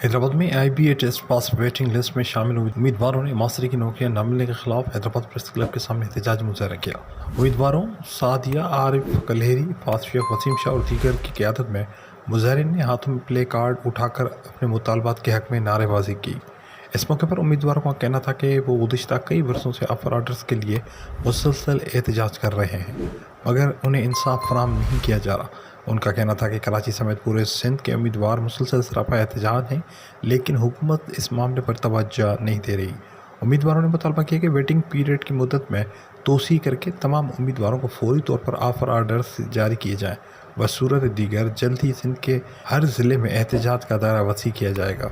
حیدرآباد میں IBA test pass waiting list میں شامل امیدواروں نے ماسٹری کی نوکریاں نہ ملنے کے خلاف حیدرآباد پریس کلب کے سامنے احتجاجی مظاہرہ کیا۔ امیدواروں سعدیہ عارف کلہری، فاضل شیخ، وسیم شاہ اور دیگر کی قیادت میں مظاہرین نے ہاتھوں میں پلے کارڈ اٹھا کر اپنے مطالبات کے حق میں نعرے بازی کی۔ اس موقع پر امیدواروں کا کہنا تھا کہ وہ گزشتہ کئی برسوں سے آفر آرڈرز کے لیے مسلسل احتجاج کر رہے ہیں مگر انہیں انصاف فراہم نہیں کیا جا رہا۔ ان کا کہنا تھا کہ کراچی سمیت پورے سندھ کے امیدوار مسلسل سراپا احتجاج ہیں لیکن حکومت اس معاملے پر توجہ نہیں دے رہی۔ امیدواروں نے مطالبہ کیا کہ ویٹنگ پیریڈ کی مدت میں توسیع کر کے تمام امیدواروں کو فوری طور پر آفر آرڈرز جاری کیے جائیں۔ بصورت دیگر جلد ہی سندھ کے ہر ضلع میں احتجاج کا دائرہ وسیع کیا جائے گا۔